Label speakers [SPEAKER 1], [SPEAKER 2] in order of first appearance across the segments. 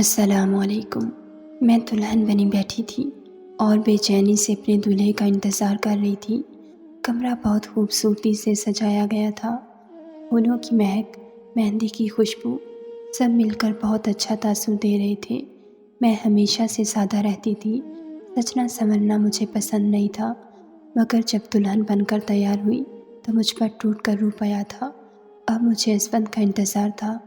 [SPEAKER 1] السلام علیکم۔ میں دلہن بنی بیٹھی تھی اور بے چینی سے اپنے دولہے کا انتظار کر رہی تھی۔ کمرہ بہت خوبصورتی سے سجایا گیا تھا۔ پھولوں کی مہک، مہندی کی خوشبو، سب مل کر بہت اچھا تاثر دے رہے تھے۔ میں ہمیشہ سے سادہ رہتی تھی، سجنا سنورنا مجھے پسند نہیں تھا، مگر جب دلہن بن کر تیار ہوئی تو مجھ پر ٹوٹ کر رو پایا تھا۔ اب مجھے اسفند کا انتظار تھا۔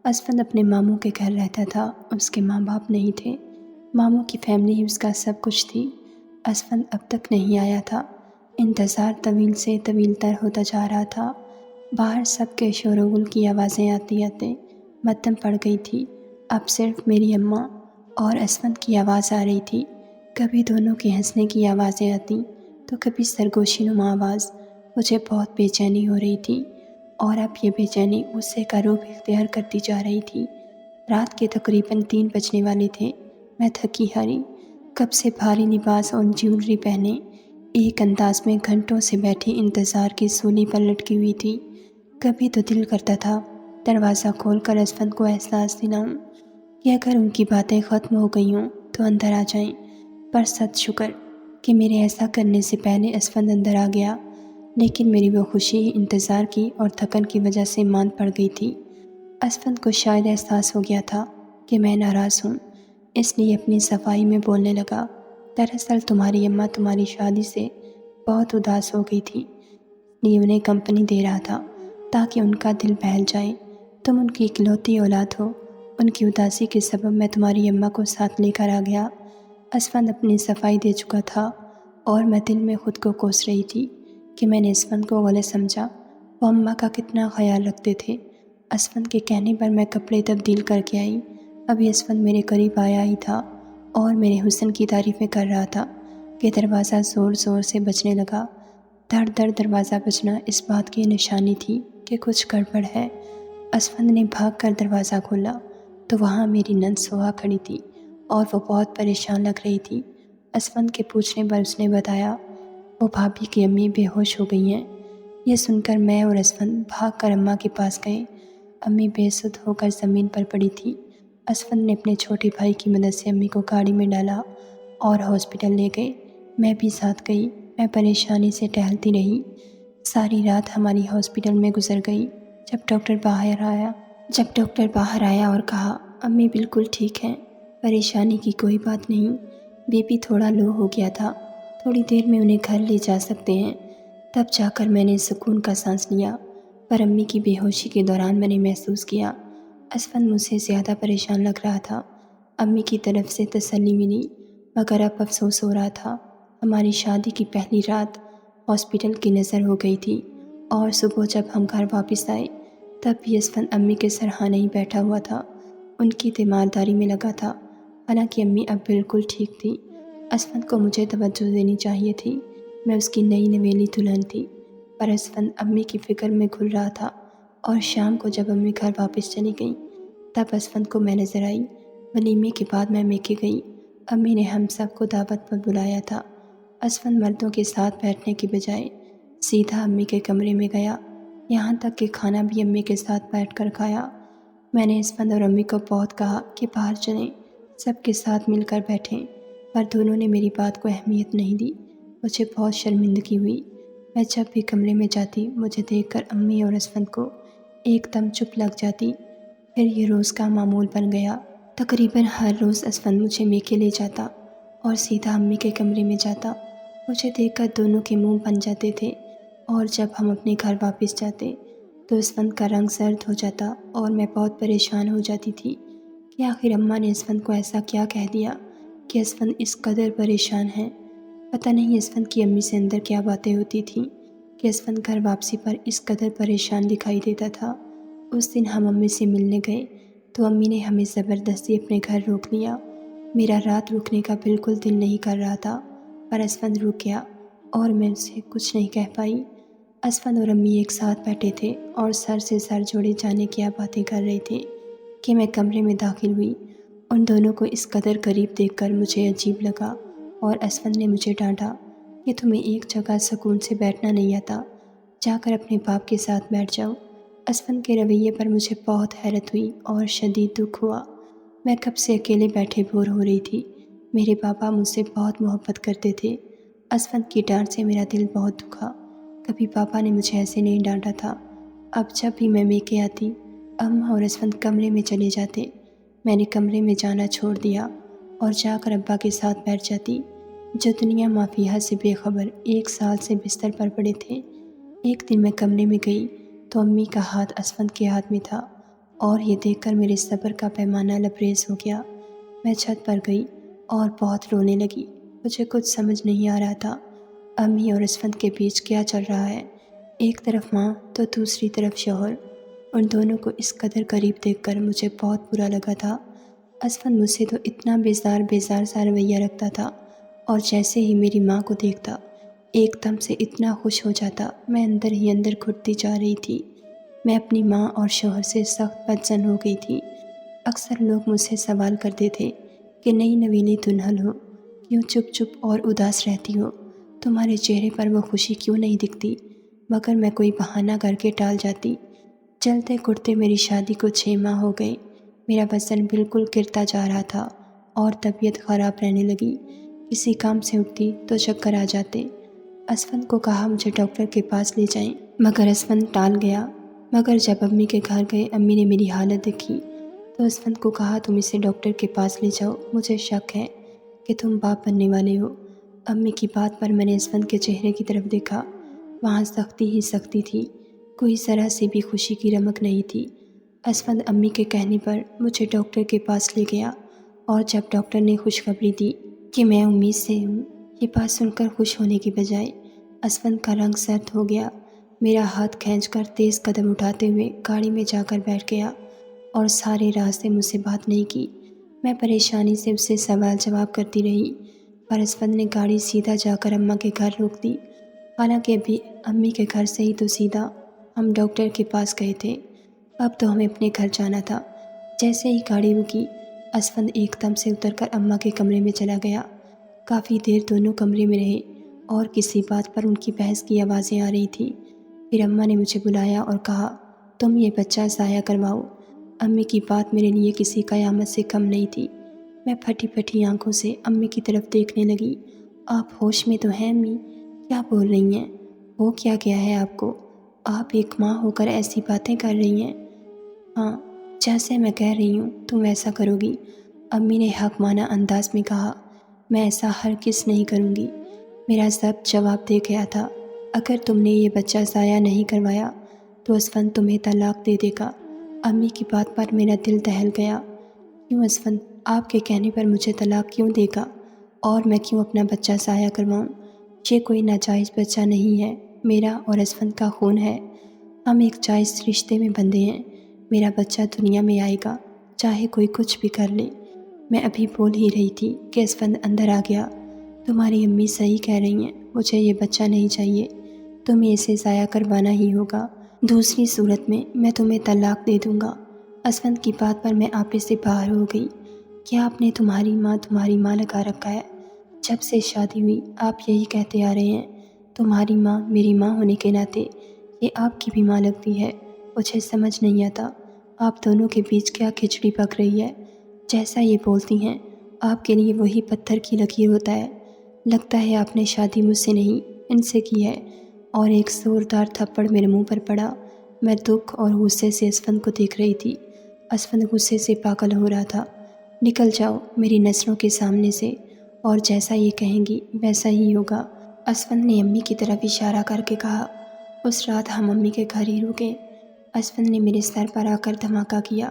[SPEAKER 1] اسفند اپنے ماموں کے گھر رہتا تھا، اس کے ماں باپ نہیں تھے۔ ماموں کی فیملی ہی اس کا سب کچھ تھی۔ اسفند اب تک نہیں آیا تھا۔ انتظار طویل سے طویل تر ہوتا جا رہا تھا۔ باہر سب کے شور و غل کی آوازیں آتے آتے مدھم پڑ گئی تھی۔ اب صرف میری اماں اور اسفند کی آواز آ رہی تھی۔ کبھی دونوں کے ہنسنے کی آوازیں آتیں تو کبھی سرگوشی نما آواز۔ مجھے بہت بے چینی ہو رہی تھی، اور اب یہ بے چینی غصے کا روپ اختیار کرتی جا رہی تھی۔ رات کے تقریباً 3 بجنے والے تھے۔ میں تھکی ہاری، کب سے بھاری لباس اور جیولری پہنے ایک انداز میں گھنٹوں سے بیٹھی انتظار کی سولی پر لٹکی ہوئی تھی۔ کبھی تو دل کرتا تھا دروازہ کھول کر اسفند کو احساس دلاؤں کہ اگر ان کی باتیں ختم ہو گئی ہوں تو اندر آ جائیں، پر سچ شکر کہ میرے ایسا کرنے سے پہلے اسفند اندر آ گیا۔ لیکن میری وہ خوشی انتظار کی اور تھکن کی وجہ سے ماند پڑ گئی تھی۔ اسفند کو شاید احساس ہو گیا تھا کہ میں ناراض ہوں، اس لیے اپنی صفائی میں بولنے لگا، دراصل تمہاری اماں تمہاری شادی سے بہت اداس ہو گئی تھی، اس لیے انہیں کمپنی دے رہا تھا تاکہ ان کا دل بہل جائے۔ تم ان کی اکلوتی اولاد ہو، ان کی اداسی کے سبب میں تمہاری اماں کو ساتھ لے کر آ گیا۔ اسفند اپنی صفائی دے چکا تھا اور میں دل میں خود کو کوس رہی تھی کہ میں نے اسفند کو غلط سمجھا۔ وہ اماں کا کتنا خیال رکھتے تھے۔ اسفند کے کہنے پر میں کپڑے تبدیل کر کے آئی۔ ابھی اسفند میرے قریب آیا ہی تھا اور میرے حسن کی تعریفیں کر رہا تھا کہ دروازہ زور زور سے بجنے لگا۔ دھڑ دھڑ دروازہ بجنا اس بات کی نشانی تھی کہ کچھ گڑبڑ ہے۔ اسفند نے بھاگ کر دروازہ کھولا تو وہاں میری نند سوہا کھڑی تھی اور وہ بہت پریشان لگ رہی تھی۔ اسفند کے پوچھنے پر اس نے بتایا وہ بھابھی کی امی بے ہوش ہو گئی ہیں۔ یہ سن کر میں اور اسفند بھاگ کر اماں کے پاس گئے۔ امی بے سدھ ہو کر زمین پر پڑی تھی۔ اسفند نے اپنے چھوٹے بھائی کی مدد سے امی کو گاڑی میں ڈالا اور ہاسپٹل لے گئے۔ میں بھی ساتھ گئی۔ میں پریشانی سے ٹہلتی رہی۔ ساری رات ہماری ہاسپٹل میں گزر گئی۔ جب ڈاکٹر باہر آیا اور کہا امی بالکل ٹھیک ہیں، پریشانی کی کوئی بات نہیں، بی پی تھوڑا لو ہو گیا تھا، تھوڑی دیر میں انہیں گھر لے جا سکتے ہیں، تب جا کر میں نے سکون کا سانس لیا۔ پر امی کی بے ہوشی کے دوران میں نے محسوس کیا اسفند مجھ سے زیادہ پریشان لگ رہا تھا۔ امی کی طرف سے تسلی ملی، مگر اب افسوس ہو رہا تھا۔ ہماری شادی کی پہلی رات ہاسپٹل کی نظر ہو گئی تھی، اور صبح جب ہم گھر واپس آئے تب بھی اسفند امی کے سرہانے ہی بیٹھا ہوا تھا، ان کی تیمارداری میں لگا تھا، حالانکہ امی اب بالکل ٹھیک تھی۔ اسفند کو مجھے توجہ دینی چاہیے تھی، میں اس کی نئی نویلی دلہن تھی، پر اسفند امی کی فکر میں گھل رہا تھا۔ اور شام کو جب امی گھر واپس چلی گئیں تب اسفند کو میں نظر آئی۔ ولیمے کے بعد میں میکے گئی۔ امی نے ہم سب کو دعوت پر بلایا تھا۔ اسفند مردوں کے ساتھ بیٹھنے کی بجائے سیدھا امی کے کمرے میں گیا، یہاں تک کہ کھانا بھی امی کے ساتھ بیٹھ کر کھایا۔ میں نے اسفند اور امی کو بہت کہا کہ باہر چلیں، سب کے ساتھ مل کر بیٹھیں، پر دونوں نے میری بات کو اہمیت نہیں دی۔ مجھے بہت شرمندگی ہوئی۔ میں جب بھی کمرے میں جاتی مجھے دیکھ کر امی اور اسفند کو ایک دم چپ لگ جاتی۔ پھر یہ روز کا معمول بن گیا۔ تقریباً ہر روز اسفند مجھے میکے لے جاتا اور سیدھا امی کے کمرے میں جاتا۔ مجھے دیکھ کر دونوں کے منہ بن جاتے تھے، اور جب ہم اپنے گھر واپس جاتے تو اسفند کا رنگ زرد ہو جاتا اور میں بہت پریشان ہو جاتی تھی کہ آخر اماں نے اسفند کو ایسا کیا کہہ دیا کہ اسفند اس قدر پریشان ہے۔ پتہ نہیں اسفند کی امی سے اندر کیا باتیں ہوتی تھیں کہ اسفند گھر واپسی پر اس قدر پریشان دکھائی دیتا تھا۔ اس دن ہم امی سے ملنے گئے تو امی نے ہمیں زبردستی اپنے گھر روک لیا۔ میرا رات رکنے کا بالکل دل نہیں کر رہا تھا، پر اسفند رک گیا اور میں اسے کچھ نہیں کہہ پائی۔ اسفند اور امی ایک ساتھ بیٹھے تھے اور سر سے سر جوڑے جانے کیا باتیں کر رہے تھے کہ میں کمرے میں داخل ہوئی۔ ان دونوں کو اس قدر قریب دیکھ کر مجھے عجیب لگا، اور اسفند نے مجھے ڈانٹا کہ تمہیں ایک جگہ سکون سے بیٹھنا نہیں آتا، جا کر اپنے باپ کے ساتھ بیٹھ جاؤ۔ اسفند کے رویے پر مجھے بہت حیرت ہوئی اور شدید دکھ ہوا۔ میں کب سے اکیلے بیٹھے بور ہو رہی تھی۔ میرے پاپا مجھ سے بہت محبت کرتے تھے۔ اسفند کی ڈانٹ سے میرا دل بہت دکھا۔ کبھی پاپا نے مجھے ایسے نہیں ڈانٹا تھا۔ اب جب بھی میں میکے آتی، اماں اور اسفند کمرے میں چلے جاتے۔ میں نے کمرے میں جانا چھوڑ دیا اور جا کر ابا کے ساتھ بیٹھ جاتی، جو دنیا مافیہا سے بے خبر 1 سال سے بستر پر پڑے تھے۔ ایک دن میں کمرے میں گئی تو امی کا ہاتھ اسفند کے ہاتھ میں تھا، اور یہ دیکھ کر میرے صبر کا پیمانہ لبریز ہو گیا۔ میں چھت پر گئی اور بہت رونے لگی۔ مجھے کچھ سمجھ نہیں آ رہا تھا، امی اور اسفند کے بیچ کیا چل رہا ہے۔ ایک طرف ماں تو دوسری طرف شوہر، ان دونوں کو اس قدر قریب دیکھ کر مجھے بہت برا لگا تھا۔ اسفند مجھ سے تو اتنا بیزار سا رویہ رکھتا تھا، اور جیسے ہی میری ماں کو دیکھتا ایک دم سے اتنا خوش ہو جاتا۔ میں اندر ہی اندر گھٹتی جا رہی تھی۔ میں اپنی ماں اور شوہر سے سخت بدظن ہو گئی تھی۔ اکثر لوگ مجھ سے سوال کرتے تھے کہ نئی نویلی دلہن ہو، کیوں چپ چپ اور اداس رہتی ہو؟ تمہارے چہرے پر وہ خوشی کیوں نہیں دکھتی؟ مگر میں کوئی بہانہ کر کے ٹال جاتی۔ چلتے کرتے میری شادی کو 6 ماہ ہو گئے۔ میرا وزن بالکل گرتا جا رہا تھا اور طبیعت خراب رہنے لگی۔ کسی کام سے اٹھتی تو چکر آ جاتے۔ اسفند کو کہا مجھے ڈاکٹر کے پاس لے جائیں، مگر اسفند ٹال گیا۔ مگر جب امی کے گھر گئے، امی نے میری حالت دیکھی تو اسفند کو کہا تم اسے ڈاکٹر کے پاس لے جاؤ، مجھے شک ہے کہ تم باپ بننے والے ہو۔ امی کی بات پر میں نے اسفند کے چہرے کی طرف دیکھا، وہاں سختی ہی سختی تھی، کوئی ذرا سی بھی خوشی کی رمق نہیں تھی۔ اسفند امی کے کہنے پر مجھے ڈاکٹر کے پاس لے گیا، اور جب ڈاکٹر نے خوشخبری دی کہ میں امید سے ہوں، یہ بات سن کر خوش ہونے کی بجائے اسفند کا رنگ سرد ہو گیا۔ میرا ہاتھ کھینچ کر تیز قدم اٹھاتے ہوئے گاڑی میں جا کر بیٹھ گیا اور سارے راستے مجھ سے بات نہیں کی۔ میں پریشانی سے اس سے سوال جواب کرتی رہی، پر اسفند نے گاڑی سیدھا جا کر اماں کے گھر روک دی۔ حالانکہ ابھی امی کے گھر سے ہی تو سیدھا ہم ڈاکٹر کے پاس گئے تھے، اب تو ہمیں اپنے گھر جانا تھا۔ جیسے ہی گاڑی رکی، اسفند ایک دم سے اتر کر اماں کے کمرے میں چلا گیا۔ کافی دیر دونوں کمرے میں رہے اور کسی بات پر ان کی بحث کی آوازیں آ رہی تھیں۔ پھر اماں نے مجھے بلایا اور کہا تم یہ بچہ ضائع کرواؤ۔ امی کی بات میرے لیے کسی قیامت سے کم نہیں تھی۔ میں پھٹی پھٹی آنکھوں سے امی کی طرف دیکھنے لگی۔ آپ ہوش میں تو ہیں امی؟ کیا بول رہی ہیں؟ ہو کیا گیا ہے آپ کو؟ آپ ایک ماں ہو کر ایسی باتیں کر رہی ہیں؟ ہاں، جیسے میں کہہ رہی ہوں تم ایسا کرو گی، امی نے حق مانہ انداز میں کہا۔ میں ایسا ہرگز نہیں کروں گی، میرا ضبط جواب دے گیا تھا۔ اگر تم نے یہ بچہ ضائع نہیں کروایا تو اسفند تمہیں طلاق دے دے گا۔ امی کی بات پر میرا دل دہل گیا۔ کیوں اسفند؟ آپ کے کہنے پر مجھے طلاق کیوں دے گا؟ اور میں کیوں اپنا بچہ ضائع کرواؤں؟ یہ کوئی ناجائز بچہ نہیں ہے، میرا اور اسفند کا خون ہے۔ ہم ایک جائز رشتے میں بندھے ہیں۔ میرا بچہ دنیا میں آئے گا، چاہے کوئی کچھ بھی کر لے۔ میں ابھی بول ہی رہی تھی کہ اسفند اندر آ گیا۔ تمہاری امی صحیح کہہ رہی ہیں، مجھے یہ بچہ نہیں چاہیے، تمہیں اسے ضائع کروانا ہی ہوگا، دوسری صورت میں میں تمہیں طلاق دے دوں گا۔ اسفند کی بات پر میں آپے سے باہر ہو گئی۔ کیا آپ نے تمہاری ماں لگا رکھا ہے؟ جب سے شادی ہوئی آپ یہی کہتے آ رہے ہیں، تمہاری ماں میری ماں ہونے کے ناطے یہ آپ کی بھی ماں لگتی ہے۔ مجھے سمجھ نہیں آتا آپ دونوں کے بیچ کیا کھچڑی پک رہی ہے۔ جیسا یہ بولتی ہیں آپ کے لیے وہی پتھر کی لکیر ہوتا ہے۔ لگتا ہے آپ نے شادی مجھ سے نہیں ان سے کی ہے۔ اور ایک زوردار تھپڑ میرے منہ پر پڑا۔ میں دکھ اور غصے سے اسفند کو دیکھ رہی تھی۔ اسفند غصے سے پاگل ہو رہا تھا۔ نکل جاؤ میری نظروں کے سامنے سے، اور جیسا یہ کہیں گی ویسا ہی ہوگا۔ اسفند نے امی کی طرف اشارہ کر کے کہا۔ اس رات ہم امی کے گھر ہی رکے۔ اسفند نے میرے سر پر آ کر دھماکہ کیا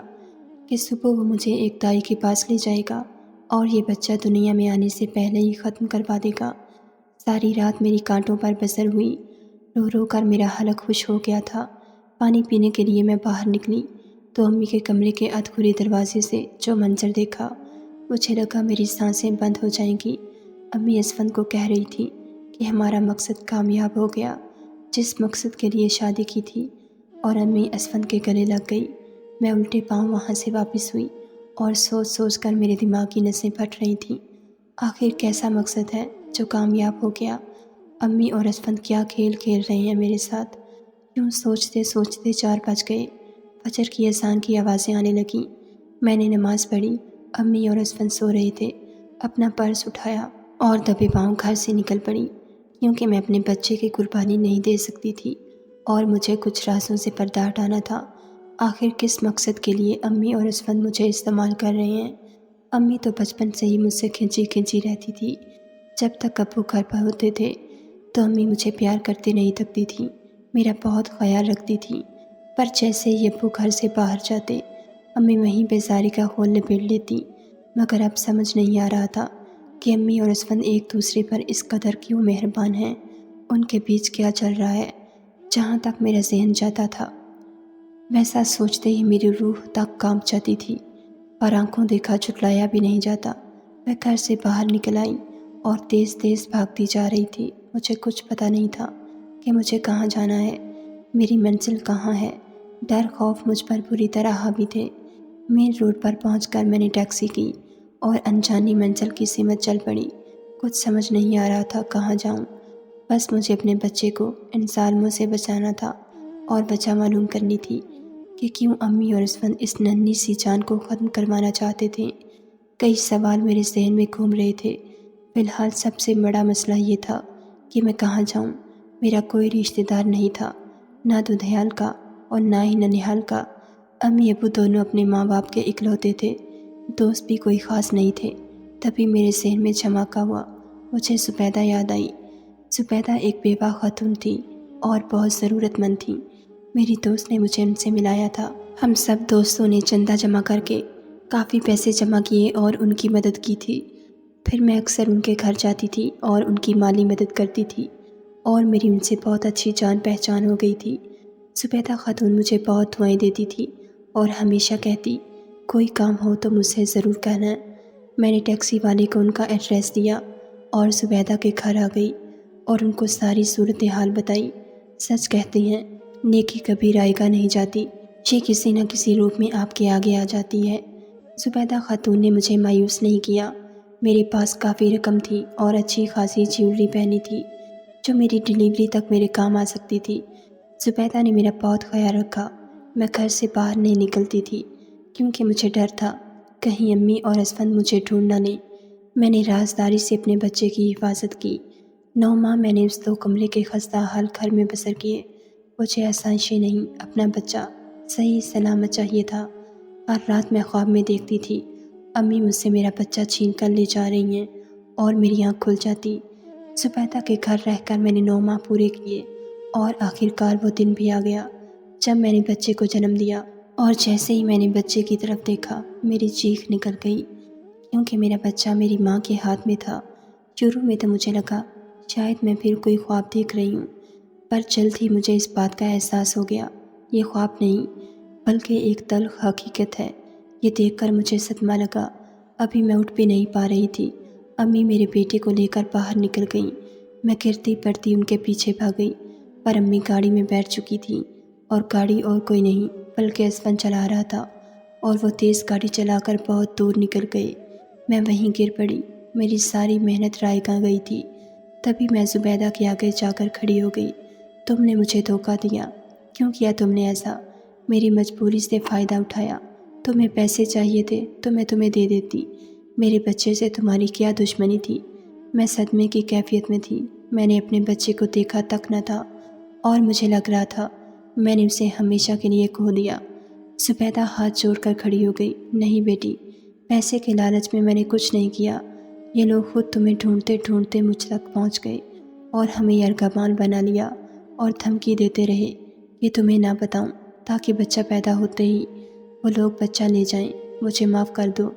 [SPEAKER 1] کہ صبح وہ مجھے ایک دائی کے پاس لے جائے گا اور یہ بچہ دنیا میں آنے سے پہلے ہی ختم کروا دے گا۔ ساری رات میری کانٹوں پر بسر ہوئی، رو رو کر میرا حلق خوش ہو گیا تھا۔ پانی پینے کے لیے میں باہر نکلی تو امی کے کمرے کے ادھورے دروازے سے جو منظر دیکھا، مجھے لگا میری سانسیں بند ہو جائیں گی۔ امی اسفند کو کہہ رہی تھی کہ ہمارا مقصد کامیاب ہو گیا، جس مقصد کے لیے شادی کی تھی، اور امی اسفند کے گلے لگ گئی۔ میں الٹے پاؤں وہاں سے واپس ہوئی اور سوچ سوچ کر میرے دماغ کی نسیں پھٹ رہی تھیں۔ آخر کیسا مقصد ہے جو کامیاب ہو گیا؟ امی اور اسفند کیا کھیل کھیل رہے ہیں میرے ساتھ؟ یوں سوچتے سوچتے 4 بج گئے۔ فجر کی اذان کی آوازیں آنے لگیں۔ میں نے نماز پڑھی، امی اور اسفند سو رہے تھے۔ اپنا پرس اٹھایا اور دبے پاؤں گھر سے نکل پڑی، کیونکہ میں اپنے بچے کی قربانی نہیں دے سکتی تھی اور مجھے کچھ رازوں سے پردہ ہٹانا تھا۔ آخر کس مقصد کے لیے امی اور اسفند مجھے استعمال کر رہے ہیں؟ امی تو بچپن سے ہی مجھ سے کھنچی کھنچی رہتی تھی۔ جب تک ابو گھر پر ہوتے تھے تو امی مجھے پیار کرتے نہیں تھکتی تھی، میرا بہت خیال رکھتی تھی۔ پر جیسے ہی ابو گھر سے باہر جاتے، امی وہیں پہ زاری کا خول لپیٹ لیتی۔ مگر اب سمجھ نہیں آ رہا تھا کہ امی اور اسفند ایک دوسرے پر اس قدر کیوں مہربان ہیں، ان کے بیچ کیا چل رہا ہے۔ جہاں تک میرا ذہن جاتا تھا ویسا سوچتے ہی میری روح تک کانپ جاتی تھی، اور آنکھوں دیکھا جھٹلایا بھی نہیں جاتا۔ میں گھر سے باہر نکل آئی اور تیز تیز بھاگتی جا رہی تھی۔ مجھے کچھ پتہ نہیں تھا کہ مجھے کہاں جانا ہے، میری منزل کہاں ہے۔ ڈر خوف مجھ پر بری طرح حاوی تھے۔ مین روڈ پر پہنچ کر میں نے ٹیکسی کی اور انجانی منزل کی سمت چل پڑی۔ کچھ سمجھ نہیں آ رہا تھا کہاں جاؤں، بس مجھے اپنے بچے کو ان ظالموں سے بچانا تھا اور وجہ معلوم کرنی تھی کہ کیوں امی اور اسفند اس ننھی سی جان کو ختم کروانا چاہتے تھے۔ کئی سوال میرے ذہن میں گھوم رہے تھے۔ فی الحال سب سے بڑا مسئلہ یہ تھا کہ میں کہاں جاؤں۔ میرا کوئی رشتہ دار نہیں تھا، نہ دودھیال کا اور نہ ہی ننیہال کا۔ امی ابو دونوں اپنے ماں باپ کے اکلوتے تھے، دوست بھی کوئی خاص نہیں تھے۔ تبھی میرے ذہن میں جھماکا ہوا، مجھے زبیدہ یاد آئی۔ زبیدہ ایک بیوہ خاتون تھی اور بہت ضرورت مند تھی۔ میری دوست نے مجھے ان سے ملایا تھا۔ ہم سب دوستوں نے چندہ جمع کر کے کافی پیسے جمع کیے اور ان کی مدد کی تھی۔ پھر میں اکثر ان کے گھر جاتی تھی اور ان کی مالی مدد کرتی تھی، اور میری ان سے بہت اچھی جان پہچان ہو گئی تھی۔ زبیدہ خاتون مجھے بہت دعائیں دیتی تھی اور ہمیشہ کہتی، کوئی کام ہو تو مجھ سے ضرور کہنا۔ میں نے ٹیکسی والے کو ان کا ایڈریس دیا اور زبیدہ کے گھر آ گئی اور ان کو ساری صورتحال بتائی۔ سچ کہتے ہیں، نیکی کبھی رائیگاں نہیں جاتی، یہ کسی نہ کسی روپ میں آپ کے آگے آ جاتی ہے۔ زبیدہ خاتون نے مجھے مایوس نہیں کیا۔ میرے پاس کافی رقم تھی اور اچھی خاصی جیولری پہنی تھی جو میری ڈیلیوری تک میرے کام آ سکتی تھی۔ زبیدہ نے میرا بہت خیال رکھا۔ میں گھر سے باہر نہیں نکلتی تھی کیونکہ مجھے ڈر تھا کہیں امی اور اسفند مجھے ڈھونڈ نہ لیں۔ میں نے رازداری سے اپنے بچے کی حفاظت کی۔ 9 ماہ میں نے اس 2 کمرے کے خستہ حال گھر میں بسر کیے۔ مجھے آسائشیں نہیں، اپنا بچہ صحیح سلامت چاہیے تھا۔ ہر رات میں خواب میں دیکھتی تھی امی مجھ سے میرا بچہ چھین کر لے جا رہی ہیں اور میری آنکھ کھل جاتی۔ زبیدہ کے گھر رہ کر میں نے 9 ماہ پورے کیے اور آخرکار وہ دن بھی آ گیا جب میں نے بچے کو جنم دیا۔ اور جیسے ہی میں نے بچے کی طرف دیکھا میری چیخ نکل گئی، کیونکہ میرا بچہ میری ماں کے ہاتھ میں تھا۔ شروع میں تو مجھے لگا شاید میں پھر کوئی خواب دیکھ رہی ہوں، پر جلد ہی مجھے اس بات کا احساس ہو گیا یہ خواب نہیں بلکہ ایک تلخ حقیقت ہے۔ یہ دیکھ کر مجھے صدمہ لگا۔ ابھی میں اٹھ بھی نہیں پا رہی تھی۔ امی میرے بیٹے کو لے کر باہر نکل گئیں۔ میں گرتی پڑتی ان کے پیچھے بھاگ گئی، پر امی گاڑی میں بیٹھ چکی تھیں، اور گاڑی اور کوئی نہیں بلکہ اسفند چلا رہا تھا، اور وہ تیز گاڑی چلا کر بہت دور نکل گئے۔ میں وہیں گر پڑی۔ میری ساری محنت رائیگاں گئی تھی۔ تبھی میں زبیدہ کے آگے جا کر کھڑی ہو گئی۔ تم نے مجھے دھوکہ دیا، کیوں کیا تم نے ایسا؟ میری مجبوری سے فائدہ اٹھایا۔ تمہیں پیسے چاہیے تھے تو میں تمہیں دے دیتی۔ میرے بچے سے تمہاری کیا دشمنی تھی؟ میں صدمے کی کیفیت میں تھی۔ میں نے اپنے بچے کو دیکھا تک نہ تھا اور مجھے لگ رہا تھا میں نے اسے ہمیشہ کے لیے کھو دیا۔ زبیدہ ہاتھ جوڑ کر کھڑی ہو گئی۔ نہیں بیٹی، پیسے کے لالچ میں نے کچھ نہیں کیا۔ یہ لوگ خود تمہیں ڈھونڈتے ڈھونڈتے مجھ تک پہنچ گئے اور ہمیں یرغمال بنا لیا اور دھمکی دیتے رہے کہ تمہیں نہ بتاؤں تاکہ بچہ پیدا ہوتے ہی وہ لوگ بچہ لے جائیں۔ مجھے معاف کر دو،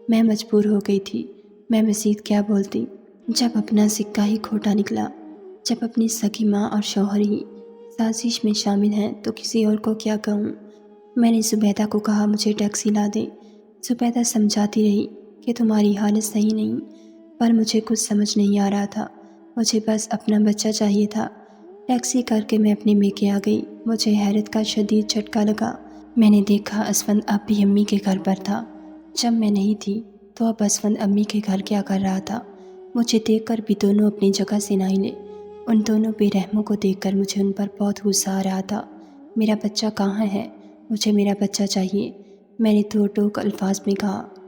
[SPEAKER 1] میں مجبور ہو گئی تھی۔ میں مزید کیا بولتی جب اپنا سکہ ہی کھوٹا نکلا۔ جب اپنی سگی ماں اور شوہر ہی سازش میں شامل ہیں تو کسی اور کو کیا کہوں؟ میں نے زبیدہ کو کہا مجھے ٹیکسی لا دے۔ زبیدہ سمجھاتی رہی کہ تمہاری حالت صحیح نہیں، پر مجھے کچھ سمجھ نہیں آ رہا تھا۔ مجھے بس اپنا بچہ چاہیے تھا۔ ٹیکسی کر کے میں اپنے میکے آ گئی۔ مجھے حیرت کا شدید جھٹکا لگا۔ میں نے دیکھا اسفند اب بھی امی کے گھر پر تھا۔ جب میں نہیں تھی تو اب اسفند امی کے گھر کیا کر رہا تھا؟ مجھے دیکھ کر بھی دونوں اپنی جگہ سے نہ ہلے۔ ان دونوں بے رحموں کو دیکھ کر مجھے ان پر بہت غصہ آ رہا تھا۔ میرا بچہ کہاں ہے؟ مجھے میرا بچہ چاہیے، میں نے توڑ ٹوک الفاظ میں کہا۔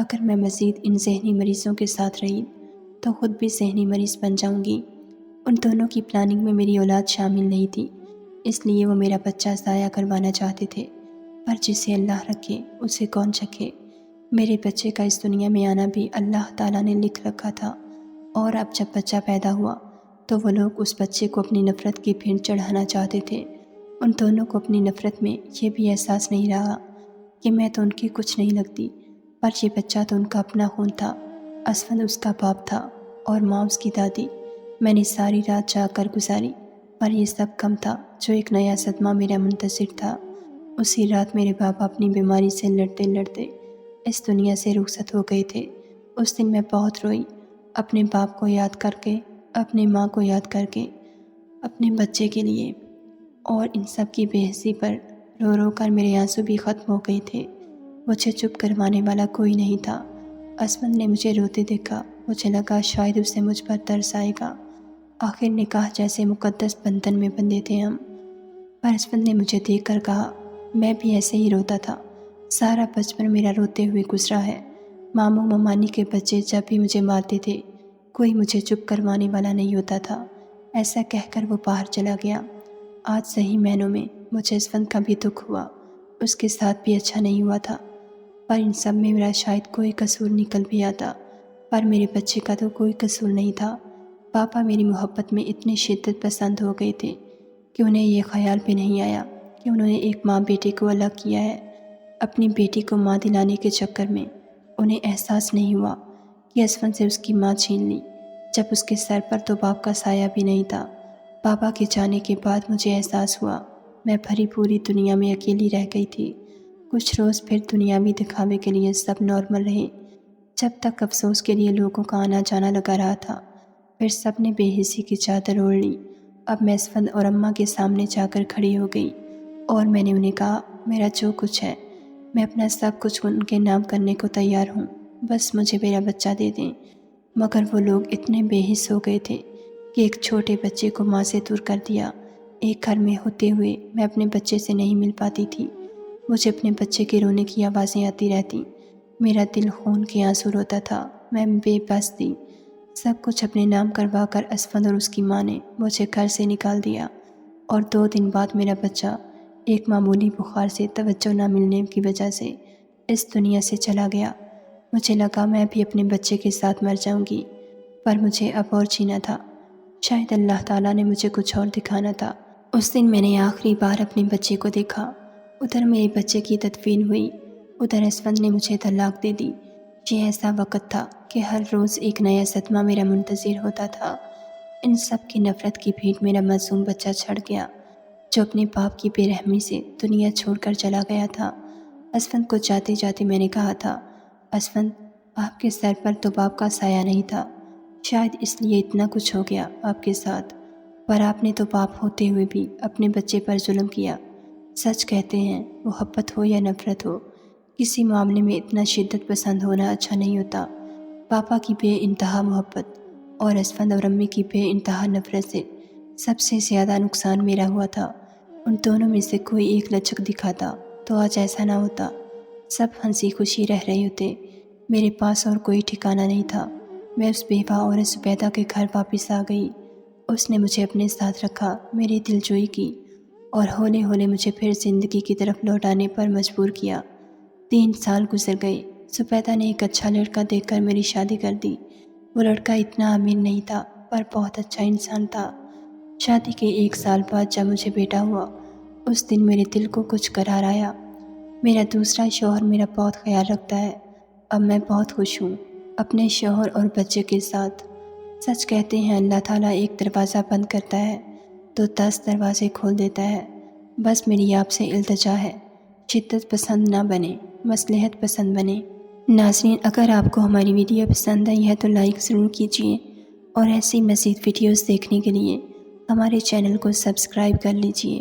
[SPEAKER 1] اگر میں مزید ان ذہنی مریضوں کے ساتھ رہی تو خود بھی ذہنی مریض بن جاؤں گی۔ ان دونوں کی پلاننگ میں میری اولاد شامل نہیں تھی، اس لیے وہ میرا بچہ ضائع کروانا چاہتے تھے، پر جسے اللہ رکھے اسے کون چکھے۔ میرے بچے کا اس دنیا میں آنا بھی اللہ تعالیٰ نے لکھ رکھا تھا، اور اب جب بچہ پیدا ہوا تو وہ لوگ اس بچے کو اپنی نفرت کی بھینٹ چڑھانا چاہتے تھے۔ ان دونوں کو اپنی نفرت میں یہ بھی احساس نہیں رہا کہ میں تو ان کی کچھ نہیں لگتی، پر یہ بچہ تو ان کا اپنا خون تھا۔ اسفند اس کا باپ تھا اور ماں اس کی دادی۔ میں نے ساری رات جاگ کر گزاری، پر یہ سب کم تھا جو ایک نیا صدمہ میرا منتظر تھا۔ اسی رات میرے بابا اپنی بیماری سے لڑتے لڑتے اس دنیا سے رخصت ہو گئے تھے۔ اس دن میں بہت روئی، اپنے باپ کو یاد کر کے، اپنی ماں کو یاد کر کے، اپنے بچے کے لیے، اور ان سب کی بے حسی پر رو رو کر میرے آنسو بھی ختم ہو گئے تھے۔ مجھے چپ کروانے والا کوئی نہیں تھا۔ اسفند نے مجھے روتے دیکھا، مجھے لگا شاید اسے مجھ پر ترس آئے گا۔ آخر نکاح جیسے مقدس بندھن میں بندھے تھے ہم۔ پر اسفند نے مجھے دیکھ کر کہا، میں بھی ایسے ہی روتا تھا، سارا بچپن میرا روتے ہوئے گزرا ہے۔ ماموں ممانی کے بچے جب بھی مجھے مارتے تھے، کوئی مجھے چپ کروانے والا نہیں ہوتا تھا۔ ایسا کہہ کر وہ باہر چلا گیا۔ آج صحیح معنوں میں مجھے اسفند کا بھی دکھ ہوا، اس کے ساتھ بھی اچھا نہیں ہوا تھا، پر ان سب میں میرا شاید کوئی قصور نکل بھی آتا، پر میرے بچے کا تو کوئی قصور نہیں تھا۔ پاپا میری محبت میں اتنے شدت پسند ہو گئے تھے کہ انہیں یہ خیال بھی نہیں آیا کہ انہوں نے ایک ماں بیٹے کو الگ کیا ہے۔ اپنی بیٹی کو ماں دلانے کے چکر میں انہیں احساس نہیں ہوا کہ اسفند سے اس کی ماں چھین لی، جب اس کے سر پر تو باپ کا سایہ بھی نہیں تھا۔ پاپا کے جانے کے بعد مجھے احساس ہوا میں بھری پوری دنیا میں اکیلی رہ گئی تھی۔ کچھ روز پھر دنیاوی دکھاوے کے لیے سب نارمل رہے، جب تک افسوس کے لیے لوگوں کا آنا جانا لگا رہا تھا۔ پھر سب نے بے حسی کی چادر اوڑھ لی۔ اب میں اسفند اور اماں کے سامنے جا کر کھڑی ہو گئی، اور میں نے انہیں کہا، میرا جو کچھ ہے میں اپنا سب کچھ ان کے نام کرنے کو تیار ہوں، بس مجھے میرا بچہ دے دیں۔ مگر وہ لوگ اتنے بے حس ہو گئے تھے کہ ایک چھوٹے بچے کو ماں سے دور کر دیا۔ ایک گھر میں ہوتے ہوئے میں اپنے بچے سے نہیں مل پاتی تھی۔ مجھے اپنے بچے کے رونے کی آوازیں آتی رہتی، میرا دل خون کے آنسو روتا تھا، میں بے بس تھی۔ سب کچھ اپنے نام کروا کر اسفند اور اس کی ماں نے مجھے گھر سے نکال دیا، اور 2 دن بعد میرا بچہ ایک معمولی بخار سے توجہ نہ ملنے کی وجہ سے اس دنیا سے چلا گیا۔ مجھے لگا میں بھی اپنے بچے کے ساتھ مر جاؤں گی، پر مجھے اب اور جینا تھا۔ شاید اللہ تعالیٰ نے مجھے کچھ اور دکھانا تھا۔ اس دن میں نے آخری بار اپنے بچے کو دیکھا۔ ادھر میرے بچے کی تدفین ہوئی، ادھر اسفند نے مجھے طلاق دے دی۔ یہ ایسا وقت تھا کہ ہر روز ایک نیا صدمہ میرا منتظر ہوتا تھا۔ ان سب کی نفرت کی بھیٹ میرا معصوم بچہ چھڑ گیا، جو اپنے باپ کی بے رحمی سے دنیا چھوڑ کر چلا گیا تھا۔ اسفند کو جاتے جاتے میں نے کہا تھا، اسفند، آپ کے سر پر تو باپ کا سایہ نہیں تھا، شاید اس لیے اتنا کچھ ہو گیا آپ کے ساتھ، پر آپ نے تو باپ ہوتے ہوئے بھی اپنے بچے پر ظلم کیا۔ سچ کہتے ہیں، محبت ہو یا نفرت ہو، کسی معاملے میں اتنا شدت پسند ہونا اچھا نہیں ہوتا۔ پاپا کی بے انتہا محبت اور اسفند اور امی کی بے انتہا نفرت سے سب سے زیادہ نقصان میرا ہوا تھا۔ ان دونوں میں سے کوئی ایک لچک دکھاتا تو آج ایسا نہ ہوتا، سب ہنسی خوشی رہ رہے ہوتے۔ میرے پاس اور کوئی ٹھکانہ نہیں تھا۔ میں اس بیوہ عورت زبیدہ کے گھر واپس آ گئی۔ اس نے مجھے اپنے ساتھ رکھا، میری دلجوئی کی، اور ہولے ہولے مجھے پھر زندگی کی طرف لوٹانے پر مجبور کیا۔ 3 سال گزر گئے۔ زبیدہ نے ایک اچھا لڑکا دیکھ کر میری شادی کر دی۔ وہ لڑکا اتنا امیر نہیں تھا، پر بہت اچھا انسان تھا۔ شادی کے 1 سال بعد جب مجھے بیٹا ہوا، اس دن میرے دل کو کچھ قرار آیا۔ میرا دوسرا شوہر میرا بہت خیال رکھتا ہے۔ اب میں بہت خوش ہوں اپنے شوہر اور بچے کے ساتھ۔ سچ کہتے ہیں، اللہ تعالیٰ ایک دروازہ بند کرتا ہے تو 10 دروازے کھول دیتا ہے۔ بس میری آپ سے التجا ہے، شدت پسند نہ بنے، مصلحت پسند بنے۔ ناظرین، اگر آپ کو ہماری ویڈیو پسند آئی ہے تو لائک ضرور کیجیے، اور ایسی مزید ویڈیوز دیکھنے کے لیے ہمارے چینل کو سبسکرائب کر لیجیے۔